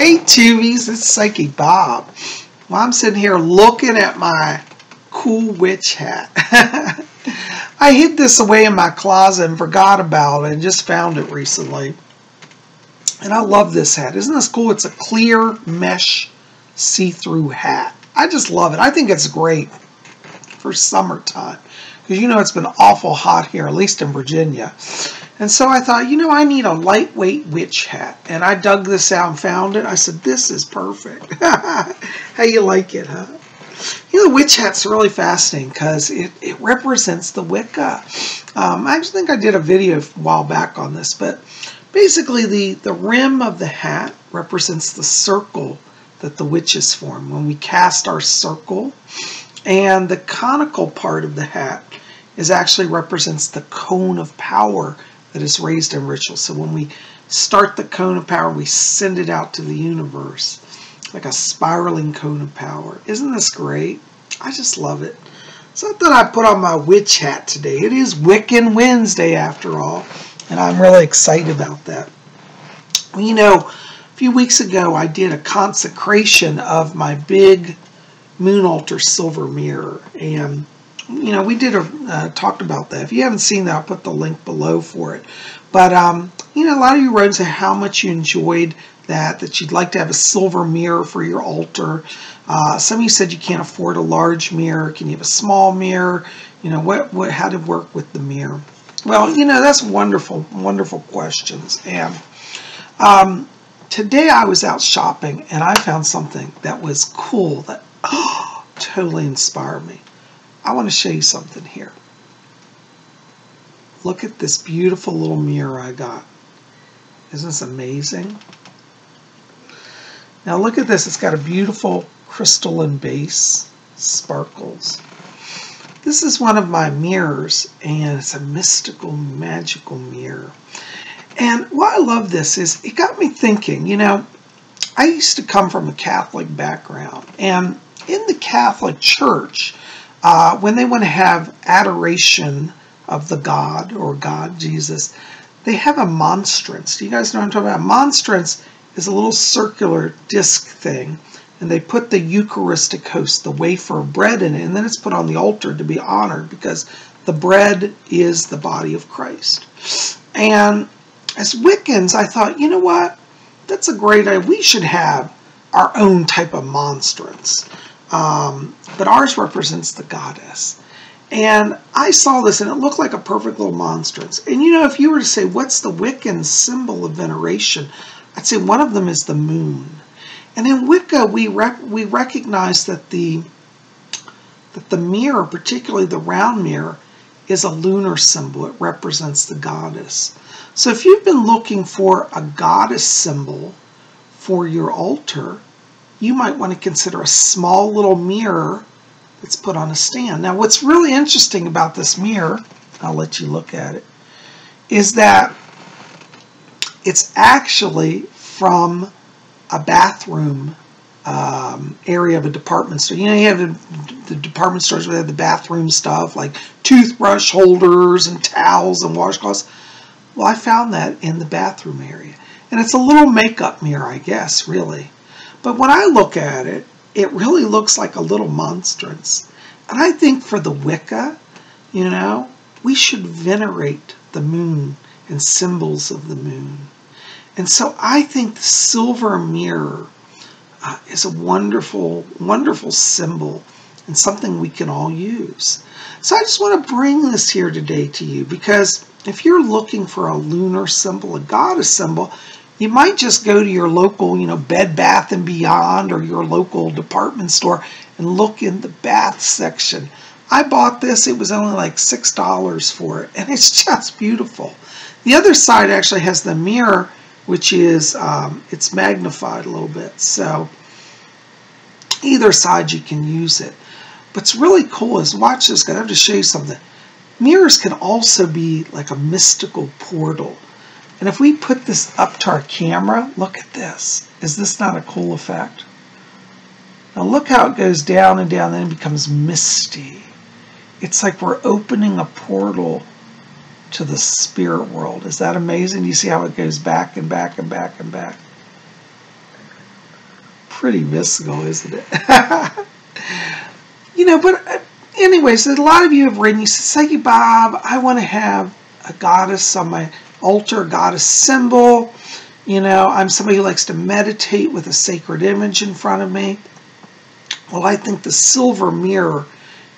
Hey Tubies, it's Psychic Bob. Well, I'm sitting here looking at my cool witch hat. I hid this away in my closet and forgot about it and just found it recently. And I love this hat. Isn't this cool? It's a clear mesh see-through hat. I just love it. I think it's great for summertime. Because you know it's been awful hot here, at least in Virginia. And so I thought, you know, I need a lightweight witch hat. And I dug this out and found it. I said, this is perfect. How you like it, huh? You know, the witch hat's really fascinating because it represents the Wicca. I actually think I did a video a while back on this, but basically the rim of the hat represents the circle that the witches form when we cast our circle. And the conical part of the hat actually represents the cone of power that is raised in ritual. So when we start the cone of power, we send it out to the universe like a spiraling cone of power. Isn't this great? I just love it. So I thought I'd put on my witch hat today. It is Wiccan Wednesday after all, and I'm really excited about that. Well, you know, a few weeks ago I did a consecration of my big moon altar silver mirror, and you know, we did talked about that. If you haven't seen that, I'll put the link below for it. But you know, a lot of you wrote and said how much you enjoyed that you'd like to have a silver mirror for your altar. Some of you said you can't afford a large mirror. Can you have a small mirror? You know, how to work with the mirror. Well, you know, that's wonderful, wonderful questions. And today I was out shopping and I found something that was cool that totally inspired me. I want to show you something here. Look at this beautiful little mirror I got. Isn't this amazing? Now look at this. It's got a beautiful crystalline base, sparkles. This is one of my mirrors, and it's a mystical, magical mirror. And why I love this is it got me thinking, you know, I used to come from a Catholic background, and in the Catholic Church, when they want to have adoration of the God or God, Jesus, they have a monstrance. Do you guys know what I'm talking about? A monstrance is a little circular disc thing, and they put the Eucharistic host, the wafer of bread in it, and then it's put on the altar to be honored because the bread is the body of Christ. And as Wiccans, I thought, you know what? That's a great idea. We should have our own type of monstrance. But ours represents the goddess. And I saw this and it looked like a perfect little monstrance. And you know, if you were to say, what's the Wiccan symbol of veneration? I'd say one of them is the moon. And in Wicca, we recognize that the mirror, particularly the round mirror, is a lunar symbol. It represents the goddess. So if you've been looking for a goddess symbol for your altar, you might want to consider a small little mirror that's put on a stand. Now, what's really interesting about this mirror, I'll let you look at it, is that it's actually from a bathroom area of a department store. You know, you have the department stores where they have the bathroom stuff, like toothbrush holders and towels and washcloths. Well, I found that in the bathroom area. And it's a little makeup mirror, I guess, really. But when I look at it, it really looks like a little monstrance. And I think for the Wicca, you know, we should venerate the moon and symbols of the moon. And so I think the silver mirror is a wonderful, wonderful symbol and something we can all use. So I just want to bring this here today to you because if you're looking for a lunar symbol, a goddess symbol, you might just go to your local, you know, Bed Bath & Beyond or your local department store and look in the bath section. I bought this. It was only like $6 for it, and it's just beautiful. The other side actually has the mirror, which is, it's magnified a little bit. So either side you can use it. What's really cool is, watch this, guys. I have to show you something. Mirrors can also be like a mystical portal. And if we put this up to our camera, look at this. Is this not a cool effect? Now look how it goes down and down, then it becomes misty. It's like we're opening a portal to the spirit world. Is that amazing? You see how it goes back and back and back and back? pretty mystical, isn't it? But anyways, a lot of you have written, you said, Psychic Bob, I want to have a goddess on my altar, a goddess symbol. I'm somebody who likes to meditate with a sacred image in front of me. Well, I think the silver mirror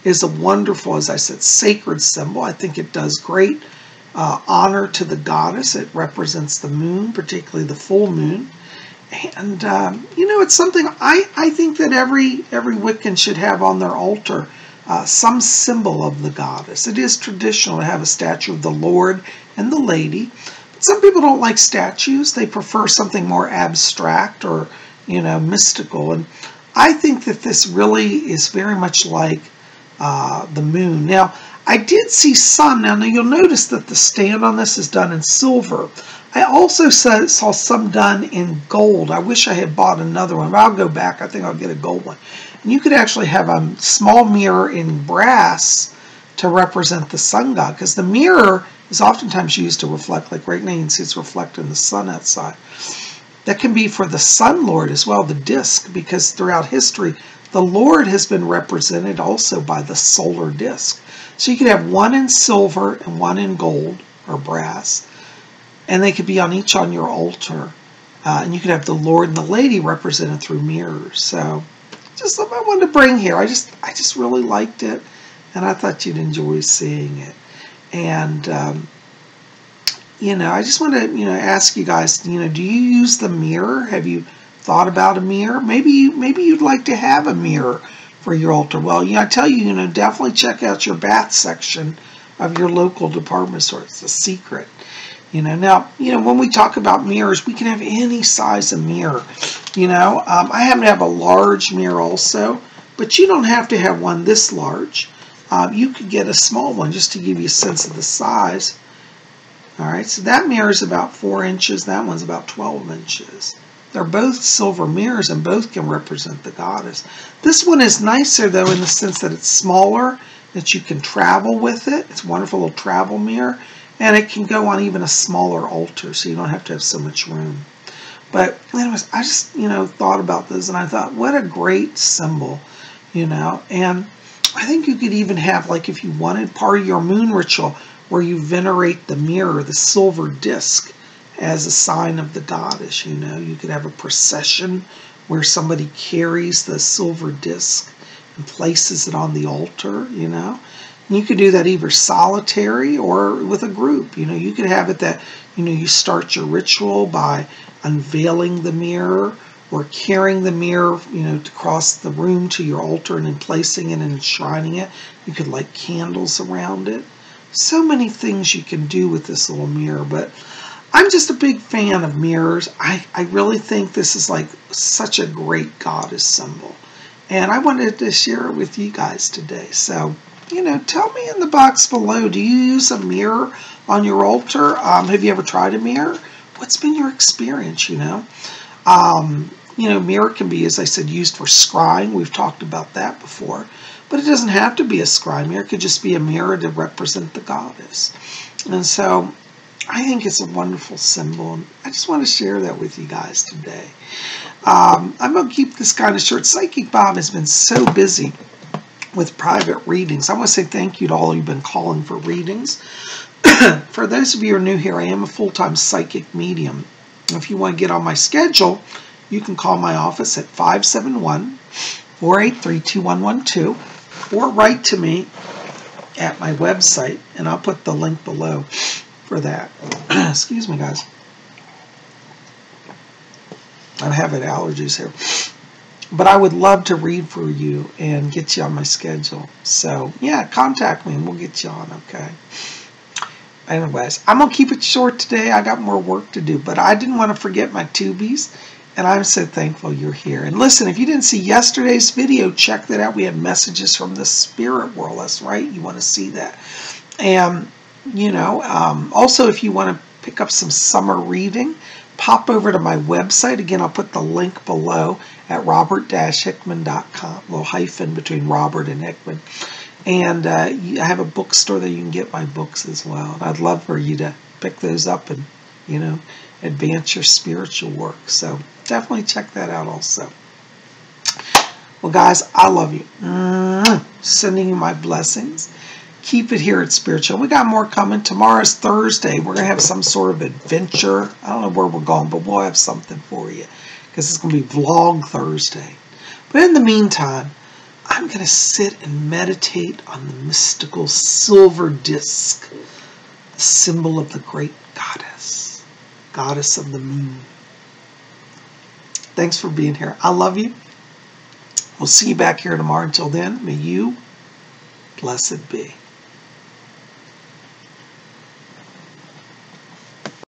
is a wonderful, as I said, sacred symbol. I think it does great honor to the goddess. It represents the moon, particularly the full moon. And, it's something I think that every Wiccan should have on their altar, some symbol of the goddess. It is traditional to have a statue of the Lord and the Lady. But some people don't like statues. They prefer something more abstract or, mystical. And I think that this really is very much like the moon. Now, I did see some. Now you'll notice that the stand on this is done in silver. I also saw some done in gold. I wish I had bought another one, but I'll go back. I think I'll get a gold one. And you could actually have a small mirror in brass to represent the sun god, because the mirror is oftentimes used to reflect, like right now you can see it's reflecting the sun outside. That can be for the sun lord as well, the disk, because throughout history, the Lord has been represented also by the solar disk. So you could have one in silver and one in gold or brass, and they could be each on your altar. And you could have the Lord and the Lady represented through mirrors. So just something I wanted to bring here. I just really liked it, and I thought you'd enjoy seeing it. And I just want to ask you guys, do you use the mirror? Have you thought about a mirror? Maybe you'd like to have a mirror for your altar. Well, I tell you, definitely check out your bath section of your local department store. It's a secret. Now, when we talk about mirrors, we can have any size of mirror. I happen to have a large mirror also, but you don't have to have one this large. You could get a small one just to give you a sense of the size. All right, so that mirror is about 4 inches. That one's about 12 inches. They're both silver mirrors, and both can represent the goddess. This one is nicer, though, in the sense that it's smaller, that you can travel with it. It's a wonderful little travel mirror. And it can go on even a smaller altar, so you don't have to have so much room. But anyways, I just, thought about this, and I thought, what a great symbol, And I think you could even have, like, if you wanted, part of your moon ritual where you venerate the mirror, the silver disc, as a sign of the goddess, You could have a procession where somebody carries the silver disc and places it on the altar, You could do that either solitary or with a group. You could have it that, you start your ritual by unveiling the mirror or carrying the mirror, across the room to your altar and then placing it and enshrining it. You could light candles around it. So many things you can do with this little mirror, but I'm just a big fan of mirrors. I really think this is like such a great goddess symbol. And I wanted to share it with you guys today. So, tell me in the box below, do you use a mirror on your altar? Have you ever tried a mirror? What's been your experience, Mirror can be, as I said, used for scrying. We've talked about that before. But it doesn't have to be a scry mirror. It could just be a mirror to represent the goddess. And so I think it's a wonderful symbol. And I just want to share that with you guys today. I'm going to keep this kind of short. Psychic Bob has been so busy with private readings. I want to say thank you to all who've been calling for readings. For those of you who are new here, I am a full-time psychic medium. If you want to get on my schedule, you can call my office at 571-483-2112 or write to me at my website, and I'll put the link below for that. Excuse me, guys. I'm having allergies here. But I would love to read for you and get you on my schedule. So, yeah, contact me and we'll get you on, okay? Anyways, I'm going to keep it short today. I got more work to do, but I didn't want to forget my Tubies, and I'm so thankful you're here. And listen, if you didn't see yesterday's video, check that out. We had messages from the spirit world. That's right. You want to see that. And, also if you want to pick up some summer reading, pop over to my website. Again, I'll put the link below at robert-hickman.com, a little hyphen between Robert and Hickman. And I have a bookstore that you can get my books as well. And I'd love for you to pick those up and, advance your spiritual work. So definitely check that out also. Well, guys, I love you. Sending you my blessings. Keep it here at Spiritual. We got more coming. Tomorrow's Thursday. We're going to have some sort of adventure. I don't know where we're going, but we'll have something for you because it's going to be Vlog Thursday. But in the meantime, I'm going to sit and meditate on the mystical silver disc, the symbol of the great goddess, goddess of the moon. Thanks for being here. I love you. We'll see you back here tomorrow. Until then, may you blessed be.